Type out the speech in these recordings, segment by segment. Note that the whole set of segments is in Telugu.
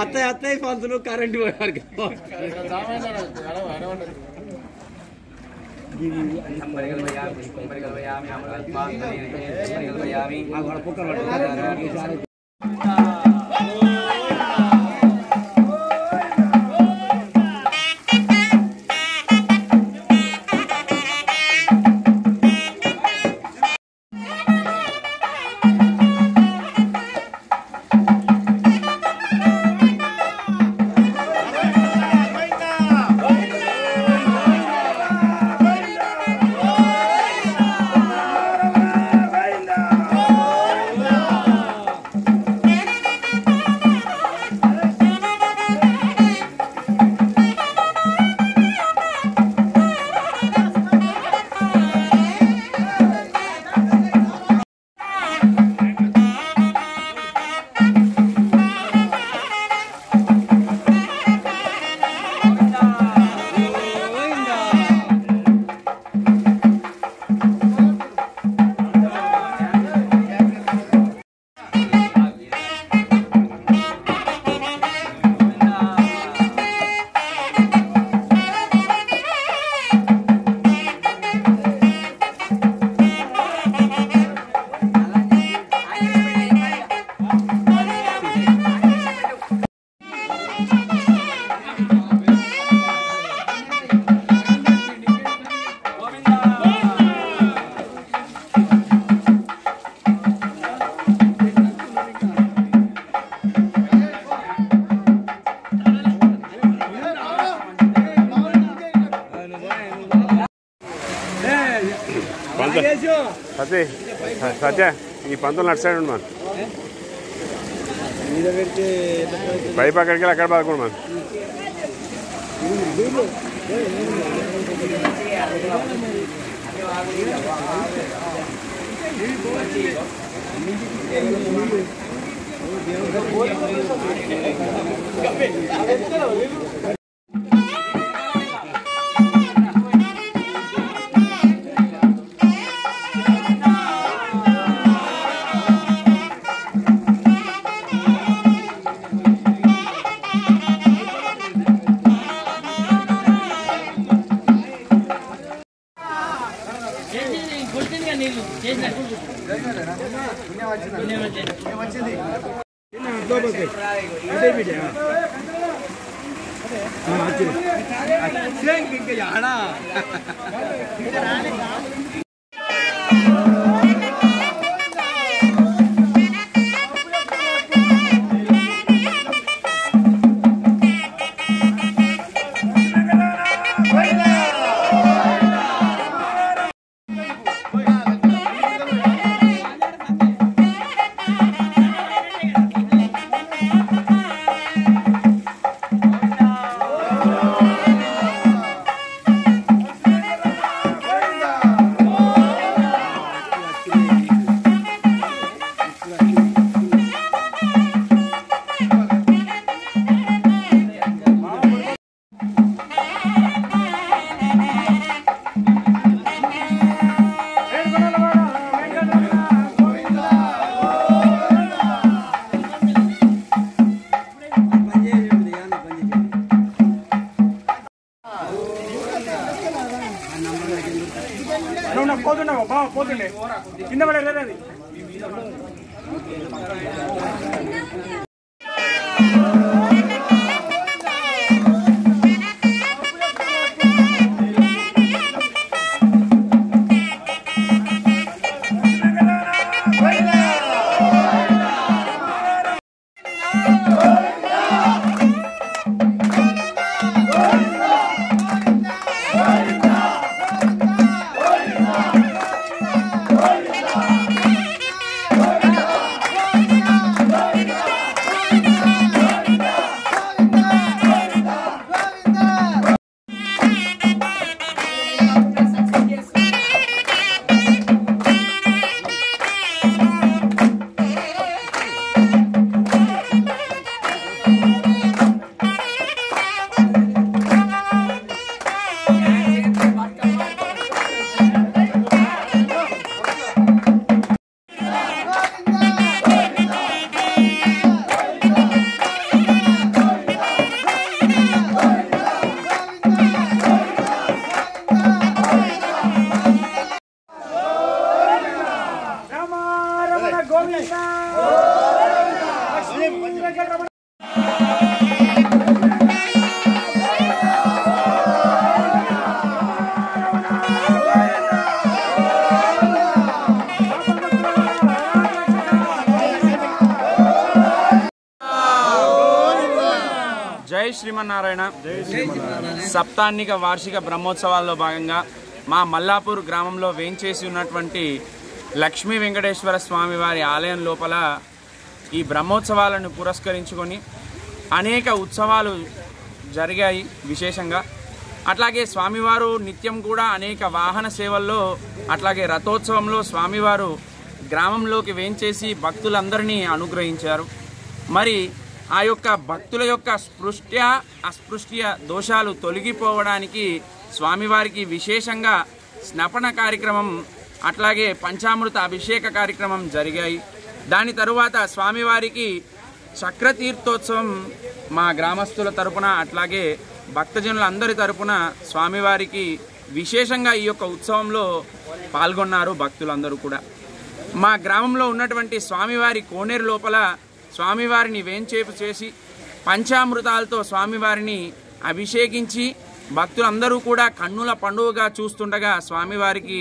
అత్తయ్య పంతులు కరెంటు సత్య ఈ పంతులు నటు సైడ్ ఉండు మన పైపు అక్కడికి వెళ్ళి అక్కడ పదకొండు మన పోతుండే కింద పడేది అది గోవిందా లక్ష్మీ వెంకటరమణ జై శ్రీమన్నారాయణ. సప్తాన్నిక వార్షిక బ్రహ్మోత్సవాల్లో భాగంగా మా మల్లాపూర్ గ్రామంలో వేంచేసి ఉన్నటువంటి లక్ష్మీ వెంకటేశ్వర స్వామి వారి ఆలయం లోపల ఈ బ్రహ్మోత్సవాలను పురస్కరించుకొని అనేక ఉత్సవాలు జరిగాయి విశేషంగా. అట్లాగే స్వామివారు నిత్యం కూడా అనేక వాహన సేవల్లో అట్లాగే రథోత్సవంలో స్వామివారు గ్రామంలోకి వేంచేసి భక్తులందరినీ అనుగ్రహించారు. మరి ఆ యొక్క భక్తుల యొక్క స్పృష్ట్య అస్పృష్ట్య దోషాలు తొలగిపోవడానికి స్వామివారికి విశేషంగా స్నపన కార్యక్రమం అట్లాగే పంచామృత అభిషేక కార్యక్రమం జరిగాయి. దాని తరువాత స్వామివారికి చక్రతీర్థోత్సవం మా గ్రామస్తుల తరపున అట్లాగే భక్తజనులందరి తరపున స్వామివారికి విశేషంగా ఈ యొక్క ఉత్సవంలో పాల్గొన్నారు భక్తులందరూ కూడా. మా గ్రామంలో ఉన్నటువంటి స్వామివారి కోనేరు లోపల స్వామివారిని వేంచేపు చేసి పంచామృతాలతో స్వామివారిని అభిషేకించి భక్తులందరూ కూడా కన్నుల పండుగగా చూస్తుండగా స్వామివారికి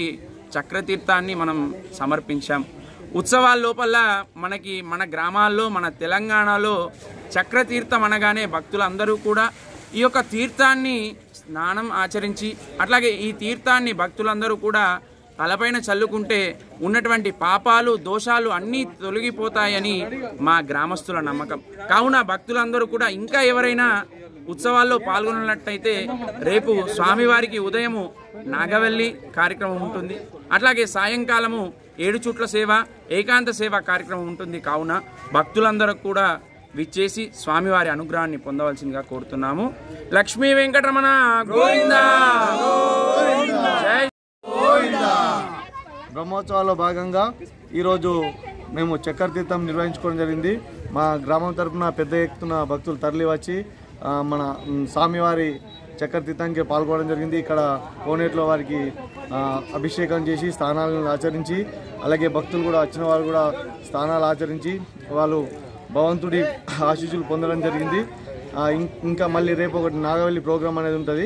చక్రతీర్థాన్ని మనం సమర్పించాం. ఉత్సవాల లోపల మన గ్రామాల్లో మన తెలంగాణలో చక్రతీర్థం అనగానే భక్తులందరూ కూడా ఈ యొక్క తీర్థాన్ని స్నానం ఆచరించి అట్లాగే ఈ తీర్థాన్ని భక్తులందరూ కూడా తలపైన చల్లుకుంటే ఉన్నటువంటి పాపాలు దోషాలు అన్నీ తొలగిపోతాయని మా గ్రామస్తుల నమ్మకం. కావున భక్తులందరూ కూడా ఇంకా ఎవరైనా ఉత్సవాల్లో పాల్గొన్నట్లయితే రేపు స్వామివారికి ఉదయము నాగవెల్లి కార్యక్రమం ఉంటుంది. అట్లాగే సాయంకాలము 7 చుట్ల సేవ ఏకాంత సేవ కార్యక్రమం ఉంటుంది. కావున భక్తులందరూ కూడా విచ్చేసి స్వామివారి అనుగ్రహాన్ని పొందవలసిందిగా కోరుతున్నాము. లక్ష్మీ వెంకటరమణ గోవిందా. బ్రహ్మోత్సవాల్లో భాగంగా ఈరోజు మేము చక్రతీర్థం నిర్వహించుకోవడం జరిగింది. మా గ్రామం తరఫున పెద్ద ఎత్తున భక్తులు తరలి వచ్చి మన స్వామివారి చక్రతీర్థానికి పాల్గొనడం జరిగింది. ఇక్కడ కోనేట్లో వారికి అభిషేకం చేసి స్నానాలను ఆచరించి అలాగే భక్తులు కూడా వచ్చిన వారు కూడా స్నానాలు ఆచరించి వాళ్ళు భగవంతుడి ఆశీస్సులు పొందడం జరిగింది. ఇంకా మళ్ళీ రేపు ఒకటి నాగవెల్లి ప్రోగ్రామ్ అనేది ఉంటుంది.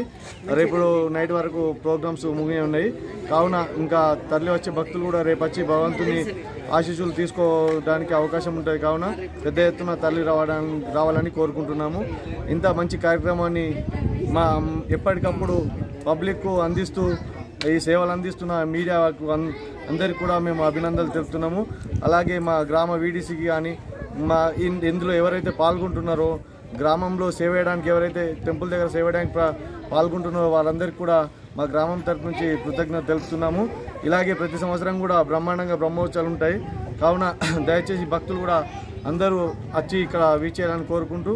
రేపు నైట్ వరకు ప్రోగ్రామ్స్ ముగినే ఉన్నాయి. కావున ఇంకా తరలి వచ్చే భక్తులు కూడా రేపు వచ్చి భగవంతుని ఆశీస్సులు తీసుకోవడానికి అవకాశం ఉంటుంది. కావున పెద్ద ఎత్తున తరలి రావాలని కోరుకుంటున్నాము. ఇంత మంచి కార్యక్రమాన్ని మా ఎప్పటికప్పుడు పబ్లిక్ అందిస్తూ ఈ సేవలు అందిస్తున్న మీడియాకు అందరికీ కూడా మేము అభినందనలు తెలుపుతున్నాము. అలాగే మా గ్రామ వీడీసీకి కానీ మా ఇందులో ఎవరైతే పాల్గొంటున్నారో గ్రామంలో సేవ చేయడానికి ఎవరైతే టెంపుల్ దగ్గర సేవ చేయడానికి పాల్గొంటున్నారో వాళ్ళందరికీ కూడా మా గ్రామం తరఫు నుంచి కృతజ్ఞత తెలుపుతున్నాము. ఇలాగే ప్రతి సంవత్సరం కూడా బ్రహ్మాండంగా బ్రహ్మోత్సవాలు ఉంటాయి. కావున దయచేసి భక్తులు కూడా అందరూ వచ్చి ఇక్కడ వీచేయాలని కోరుకుంటూ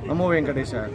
నమో వెంకటేశాయ.